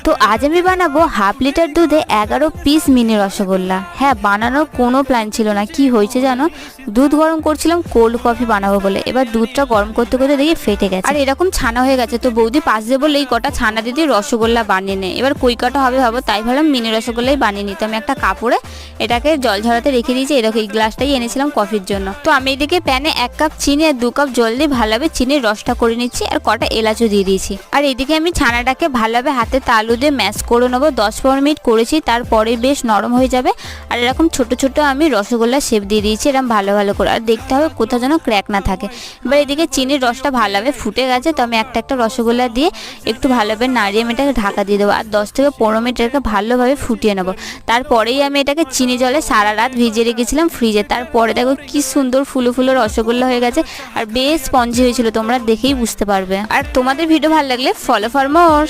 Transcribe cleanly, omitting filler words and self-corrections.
তো আজ আমি বানাবো হাফ লিটার দুধে 11 পিস মিনি রসগোল্লা। হ্যাঁ, বানানোর কোনো প্ল্যান ছিল না। কি হয়েছে জানো, দুধ গরম করছিলাম কোল্ড কফি বানাবো বলে। এবার দুধটা গরম করতে করতে দেখি ফেটে গেছে, আর এরকম ছানা হয়ে গেছে। তো বৌদি পাশ দিয়ে বললে এই কটা ছানা দিদি রসগোল্লা বানিয়ে নে। এবার কই কটা হবে ভাবো, তাই ভাবলাম মিনি রসগোল্লাই বানিয়ে নিতে। আমি একটা কাপড়ে এটাকে জল ঝরাতে রেখে দিয়েছি। এরকম এই গ্লাসটাই এনেছিলাম কফির জন্য। তো আমি এদিকে প্যানে 1 কাপ চিনি আর 2 কাপ জল দিয়ে ভালোভাবে চিনির রসটা করে নিচ্ছি, আর কটা এলাচও দিয়ে দিয়েছি। আর এদিকে আমি ছানাটাকে ভালোভাবে হাতে তালু দিয়ে ম্যাশ করে নেবো। 10-15 মিনিট করেছি, তারপরে বেশ নরম হয়ে যাবে। আর এরকম ছোট ছোট আমি রসগোল্লার শেপ দিয়ে দিয়েছি এরকম ভালো ভালো করে। আর দেখতে হবে কোথাও যেন ক্র্যাক না থাকে। এবার এদিকে চিনির রসটা ভালোভাবে ফুটে গেছে, তো আমি একটা একটা রসগোল্লা দিয়ে একটু ভালোভাবে নাড়িয়ে আমি এটাকে ঢাকা দিয়ে দেবো। আর 10 থেকে 15 মিনিট এটাকে ভালোভাবে ফুটিয়ে নেবো। তারপরেই আমি এটাকে চিনি জলে সারা রাত ভিজিয়ে রেখেছিলাম ফ্রিজে। তারপরে দেখো কি সুন্দর ফুলো ফুলো রসগোল্লা হয়ে গেছে, আর বেশ স্পঞ্জি হয়েছিল, তোমরা দেখেই বুঝতে পারবে। আর তোমাদের ভিডিও ভালো লাগলে ফলো ফর মোর।